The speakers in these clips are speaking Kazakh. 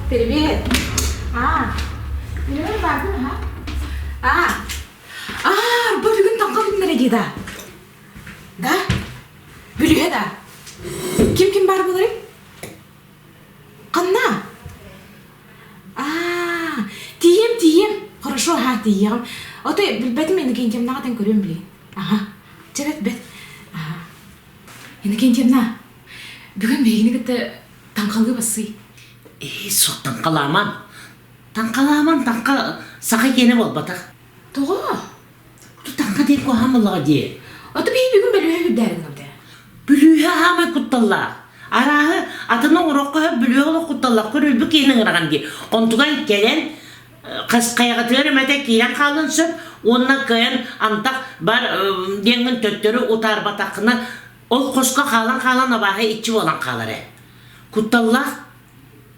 Привет. Neler verdin ha? Bugün tanka binlere gida. Da? Bülühe da. Kim var bunları? Kanna. Тием. Хорошо, тием. Ото бетим енген темнагатан көрөм биле. Жебет бет. Енген темна. Бүгүн бегини кете танкалгы басый. Соқтан қаламан. Танқа сақай кені бол батақ. Тоғы? Танқа деп қоғамылыға де. Ото бей бүгүн бөлüе хүддәрін қабды. Бүлüе хамай құтталла. Арағы атының ұраққа бүлüе олы құтталла. Көрілбі кейінің ұраған де. Онтуған келен қайғатығыры мәті кейрен қалын сөп. Онына көйен антақ бар денген төттері отар батақына ол қосқа қалан абағы итчі болан қалары. Құтталла.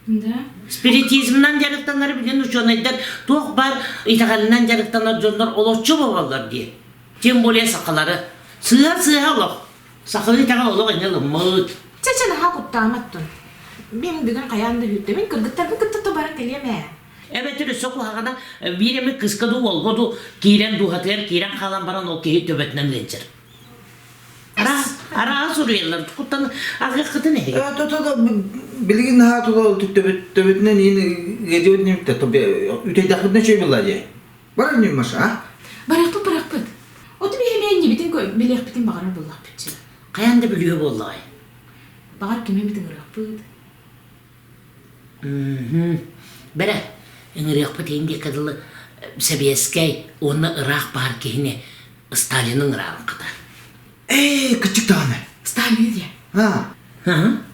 Да. Спиритизмнан жарықтанар білген ученыйдар тоқ бар итағалынан жарықтанар жондар олотчу болалар де. Тем более сақалары сыға олық. Сақалы итағал олық айналы мұд. Чечен құттаматтын. Мен бүгін қаянды хүтті. Мен кіргіттардың күттіті барын келеме. Әбәтірі соқу хағана биремі қысқыды олғыду кейрен дұғатығыр, кейрен қалан баран ол кейі төбетінен ленчір. Араға соруялар, құттан ағы қыты не? Білген haa төбетінен ені гедеует немікті. Үтей дақыдына шөй болла же. Бар не маша? Барақпыт. Оты беймен не бітін белек бітін бағарар боллақ бітші. Қаянды білуі болды ғай? Бағар кемен бітін ұрақпыт. Бәрі, ұрақпыт енді қадылы Сәбескай оны ұрақ бар кейіне Сталинның ұрағын қыдар. Küçük tane. Сталин де.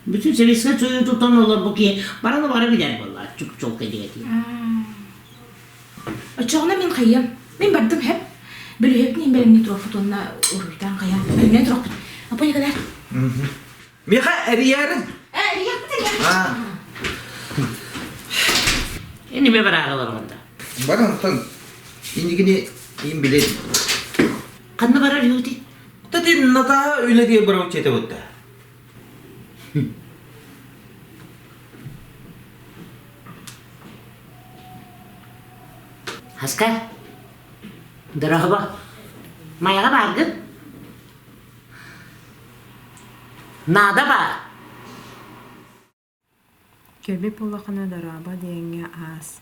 Bütün Сәбескай сөйі тұтан олар бұл кейін бараны бары білер болар. Çok кәдеге дейін. Очоғына мен қайым. Мен бардым хеп. Білуhepнен бәрімне тұрақпыт онына ұрырдан қайам. Бәрімнен тұрақпыт. Апа не kadar? Миха әрiyerin. Әрiyerin ya. Енді бе бір ағылар онда. Бар анықтан. Ендігіне ең біледі. Қанды барар еуді? Тәтен ната өйлерге бір өтчеті өтті. Haskar, dırahıba, mayağa bargın. Nada bar. Kelbe polakana daraba denge az.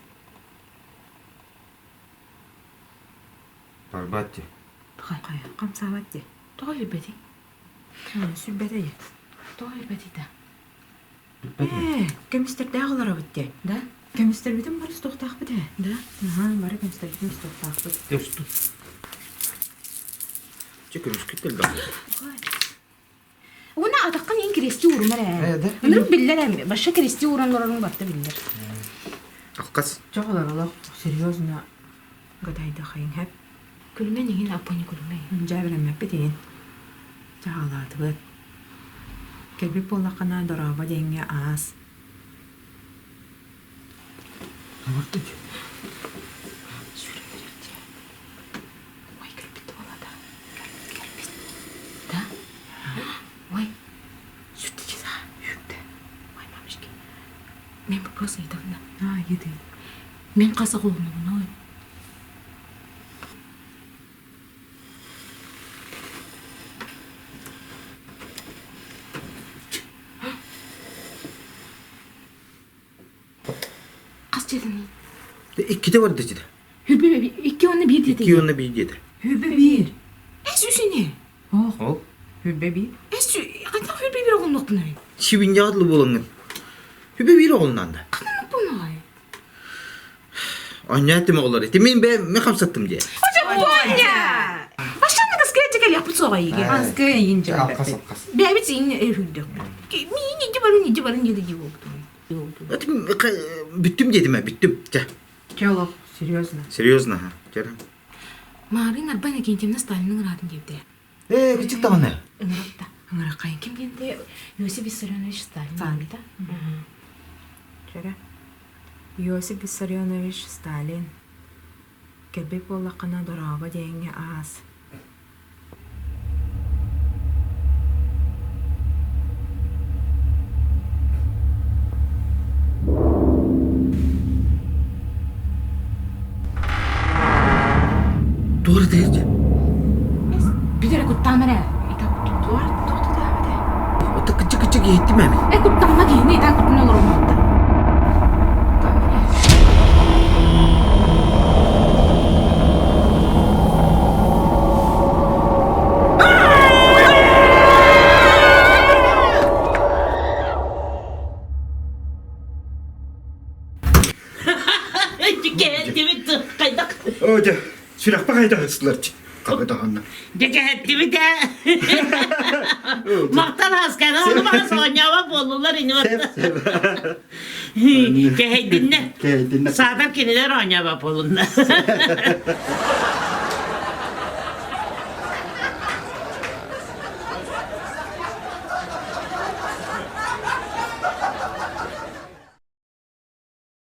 Barbatti. Kaya kamsavat de. Тоғы үлбәді. Sübbete ye. Тоғы үлбәді да. Kemistер dağılara bitti. Да? Kemistер bitim barı stoktaq bitti. Да? Barı kemistер bitim stoktaq bitti. Тесто. Чекерус кетел бақ. Ona ataqan en kristi urumar Да. Onların biller başka kristi uranların battı biller. Аққас. Çoğalar Allah серьезно гадайда xayın hep. Külmen yine apani külmen. Jabirem hep bitin. Çoğalardı bit. Kelbe polakana daraba denge az. Бarbatti. Vay kırpıttı valla da. Kırpıt. Da? Vay. Sütte ceza. Sütte. Vay mamış ki. Men babası yedimden. Yedi. Men kasa kolunu bunu. Kas dedin. İki de vardı içinde. Hübe iki onu bir dedi. İki yönüne bir yedi. Hübe bir. Esüsüne. Ol. Hübe bir. Esü. Hatta hübe bir oğlum nokta ne? Şivin yağlı bolangın. Hübe bir oğlundan da. Kanın bu ne? Anlattım oğulları. Demin ben kamsattım diye. Hocam bu ne? Baştan kız gelecek el yapıp soğayı. Az kıyınca. Аққас. Ben bir senin hübe. Niye barın yedi gibi oldu. Büttüm dedim ben. Büttüm. Çoğalar серьезно. Серьезно. Kerem. Mağarın arbana gençimde Stalin'in radın gibi. Küçük tane. Iğırıkta. Iğırık kayın kim geldi? Yosif Vissarionovich Stalin. Stalin. Şöyle. Yosif Vissarionovich Stalin. Kelbe polakana daraba denge az. Ebe kuttamere. İta kuttu var. Tuhtu da abide. O da kıcı kıcı gittim ben. Kuttamma ki. Ne ita kuttun olur mu? Cekehettimi kaydak. Oca. Sürak bakaydı hırsızlar. Tabii daha anla. Cekehettimi de. Maktan askeri onu bana soğanyava bollular inivata. Cekeheddinle. Dinle. Sağdan keniler oynayava bolunlar.